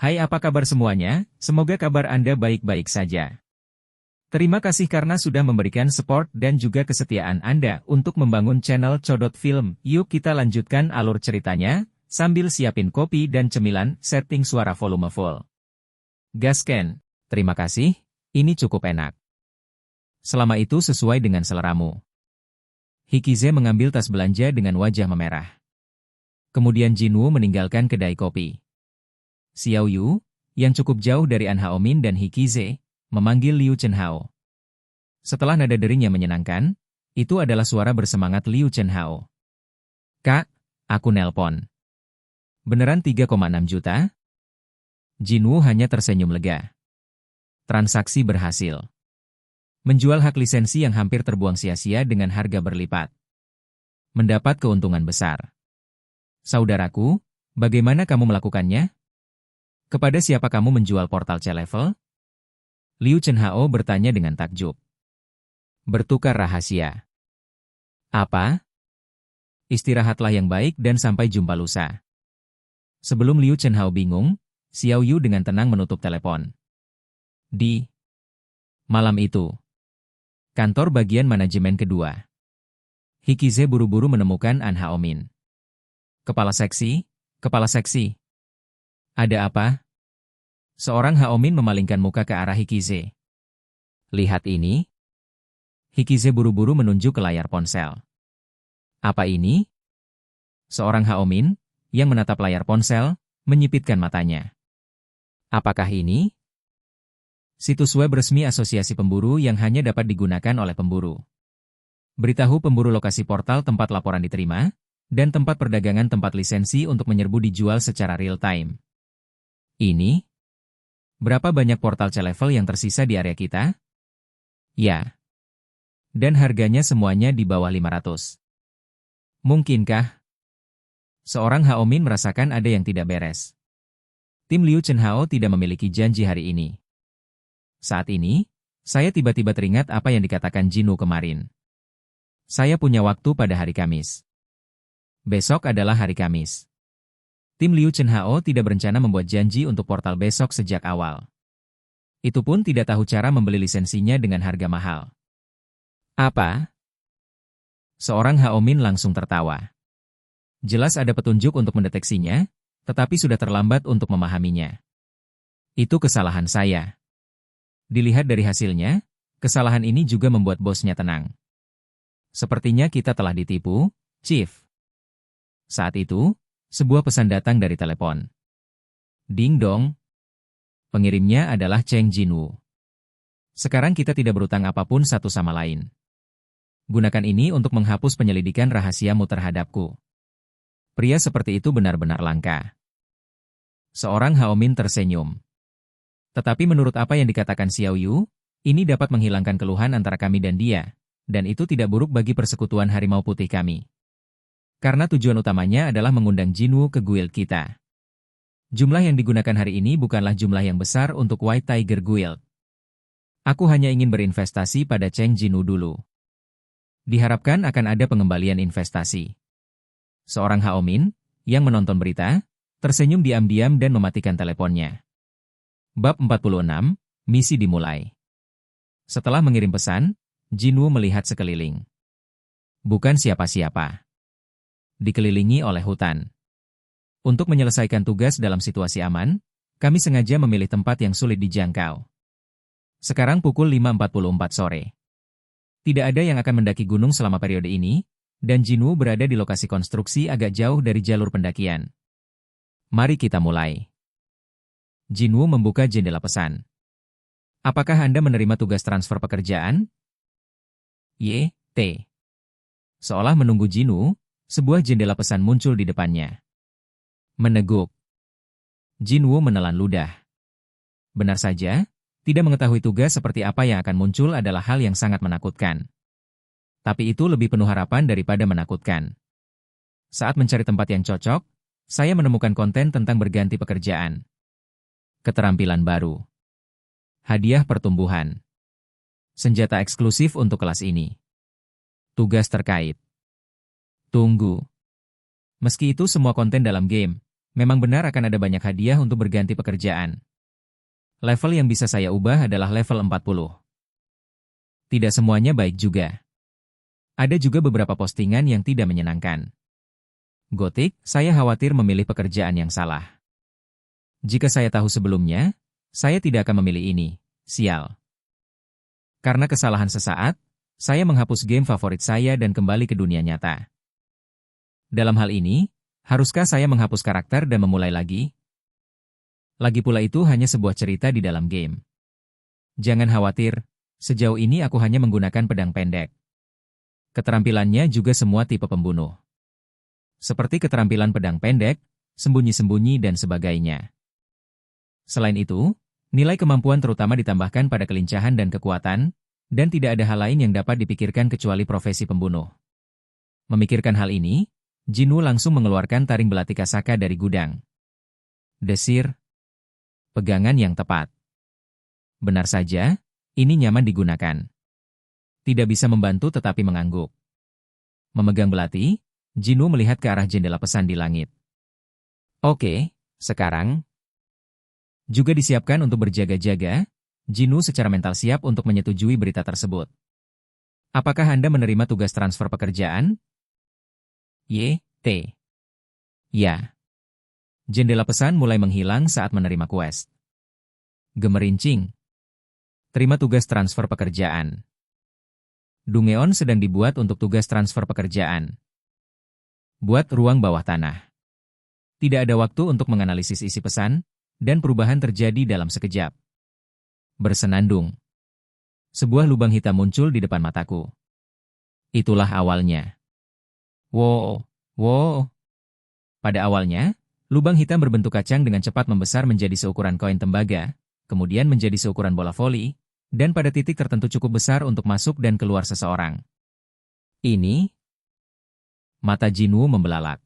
Hai, apa kabar semuanya? Semoga kabar Anda baik-baik saja. Terima kasih karena sudah memberikan support dan juga kesetiaan Anda untuk membangun channel Codot Film. Yuk kita lanjutkan alur ceritanya, sambil siapin kopi dan cemilan, setting suara volume full. Gasken. Terima kasih, ini cukup enak. Selama itu sesuai dengan seleramu. Hikize mengambil tas belanja dengan wajah memerah. Kemudian Jinwoo meninggalkan kedai kopi. Xiao Yu, yang cukup jauh dari An Haomin dan Hikize, memanggil Liu Chenhao. Setelah nada deringnya menyenangkan, itu adalah suara bersemangat Liu Chenhao. Kak, aku nelpon. Beneran 3,6 juta? Jinwoo hanya tersenyum lega. Transaksi berhasil. Menjual hak lisensi yang hampir terbuang sia-sia dengan harga berlipat. Mendapat keuntungan besar. Saudaraku, bagaimana kamu melakukannya? Kepada siapa kamu menjual portal C-Level? Liu Chenhao bertanya dengan takjub. Bertukar rahasia. Apa? Istirahatlah yang baik dan sampai jumpa lusa. Sebelum Liu Chenhao bingung, Xiao Yu dengan tenang menutup telepon. Di malam itu, kantor bagian manajemen kedua. Hikize buru-buru menemukan An Haomin. Kepala seksi. Ada apa? Seorang Haomin memalingkan muka ke arah Hikize. Lihat ini. Hikize buru-buru menunjuk ke layar ponsel. Apa ini? Seorang Haomin, yang menatap layar ponsel, menyipitkan matanya. Apakah ini? Situs web resmi Asosiasi Pemburu yang hanya dapat digunakan oleh pemburu. Beritahu pemburu lokasi portal tempat laporan diterima, dan tempat perdagangan tempat lisensi untuk menyerbu dijual secara real-time. Ini? Berapa banyak portal C-Level yang tersisa di area kita? Ya. Dan harganya semuanya di bawah 500. Mungkinkah? Seorang Haomin merasakan ada yang tidak beres. Tim Liu Chenhao tidak memiliki janji hari ini. Saat ini, saya tiba-tiba teringat apa yang dikatakan Jinwoo kemarin. Saya punya waktu pada hari Kamis. Besok adalah hari Kamis. Tim Liu Chenhao tidak berencana membuat janji untuk portal besok sejak awal. Itu pun tidak tahu cara membeli lisensinya dengan harga mahal. Apa? Seorang Haomin langsung tertawa. Jelas ada petunjuk untuk mendeteksinya, tetapi sudah terlambat untuk memahaminya. Itu kesalahan saya. Dilihat dari hasilnya, kesalahan ini juga membuat bosnya tenang. Sepertinya kita telah ditipu, Chief. Saat itu, sebuah pesan datang dari telepon. Ding dong. Pengirimnya adalah Cheng Jinwoo. Sekarang kita tidak berutang apapun satu sama lain. Gunakan ini untuk menghapus penyelidikan rahasiamu terhadapku. Pria seperti itu benar-benar langka. Seorang Haomin tersenyum. Tetapi menurut apa yang dikatakan Xiao Yu, ini dapat menghilangkan keluhan antara kami dan dia, dan itu tidak buruk bagi persekutuan harimau putih kami. Karena tujuan utamanya adalah mengundang Jinwoo ke guild kita. Jumlah yang digunakan hari ini bukanlah jumlah yang besar untuk White Tiger Guild. Aku hanya ingin berinvestasi pada Cheng Jinwoo dulu. Diharapkan akan ada pengembalian investasi. Seorang Haomin, yang menonton berita, tersenyum diam-diam dan mematikan teleponnya. Bab 46, misi dimulai. Setelah mengirim pesan, Jinwoo melihat sekeliling. Bukan siapa-siapa. Dikelilingi oleh hutan. Untuk menyelesaikan tugas dalam situasi aman, kami sengaja memilih tempat yang sulit dijangkau. Sekarang pukul 5.44 sore. Tidak ada yang akan mendaki gunung selama periode ini, dan Jinwoo berada di lokasi konstruksi agak jauh dari jalur pendakian. Mari kita mulai. Jinwoo membuka jendela pesan. Apakah Anda menerima tugas transfer pekerjaan? YT. Seolah menunggu Jinwoo, sebuah jendela pesan muncul di depannya. Meneguk. Jinwoo menelan ludah. Benar saja, tidak mengetahui tugas seperti apa yang akan muncul adalah hal yang sangat menakutkan. Tapi itu lebih penuh harapan daripada menakutkan. Saat mencari tempat yang cocok, saya menemukan konten tentang berganti pekerjaan. Keterampilan baru. Hadiah pertumbuhan. Senjata eksklusif untuk kelas ini. Tugas terkait. Tunggu. Meski itu semua konten dalam game, Memang benar akan ada banyak hadiah untuk berganti pekerjaan. Level yang bisa saya ubah adalah level 40. Tidak semuanya baik juga. Ada juga beberapa postingan yang tidak menyenangkan. Gotik, saya khawatir memilih pekerjaan yang salah. Jika saya tahu sebelumnya, saya tidak akan memilih ini. Sial. Karena kesalahan sesaat, saya menghapus game favorit saya dan kembali ke dunia nyata. Dalam hal ini, haruskah saya menghapus karakter dan memulai lagi? Lagi pula itu hanya sebuah cerita di dalam game. Jangan khawatir, sejauh ini aku hanya menggunakan pedang pendek. Keterampilannya juga semua tipe pembunuh. Seperti keterampilan pedang pendek, sembunyi-sembunyi dan sebagainya. Selain itu, nilai kemampuan terutama ditambahkan pada kelincahan dan kekuatan, dan tidak ada hal lain yang dapat dipikirkan kecuali profesi pembunuh. Memikirkan hal ini, Jinwoo langsung mengeluarkan taring belati Kasaka dari gudang. Desir. Pegangan yang tepat. Benar saja, ini nyaman digunakan. Tidak bisa membantu tetapi mengangguk. Memegang belati, Jinwoo melihat ke arah jendela pesan di langit. Oke, sekarang juga disiapkan untuk berjaga-jaga. Jinwoo secara mental siap untuk menyetujui berita tersebut. Apakah Anda menerima tugas transfer pekerjaan? Y.T. Ya. Jendela pesan mulai menghilang saat menerima quest. Gemerincing. Terima tugas transfer pekerjaan. Dungeon sedang dibuat untuk tugas transfer pekerjaan. Buat ruang bawah tanah. Tidak ada waktu untuk menganalisis isi pesan, dan perubahan terjadi dalam sekejap. Bersenandung. Sebuah lubang hitam muncul di depan mataku. Itulah awalnya. Wow. Pada awalnya, lubang hitam berbentuk kacang dengan cepat membesar menjadi seukuran koin tembaga, kemudian menjadi seukuran bola voli, dan pada titik tertentu cukup besar untuk masuk dan keluar seseorang. Ini? Mata Jinwoo membelalak.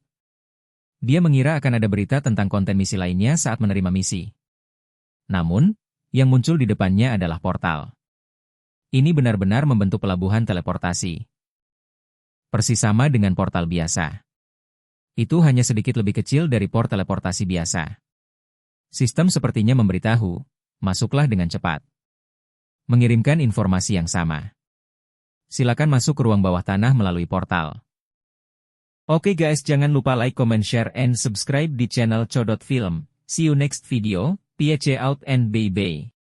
Dia mengira akan ada berita tentang konten misi lainnya saat menerima misi. Namun, yang muncul di depannya adalah portal. Ini benar-benar membentuk pelabuhan teleportasi. Persis sama dengan portal biasa. Itu hanya sedikit lebih kecil dari port teleportasi biasa. Sistem sepertinya memberitahu, masuklah dengan cepat. Mengirimkan informasi yang sama. Silakan masuk ke ruang bawah tanah melalui portal. Oke guys, jangan lupa like, comment, share, and subscribe di channel Codot Film. See you next video, PHC out and bye-bye.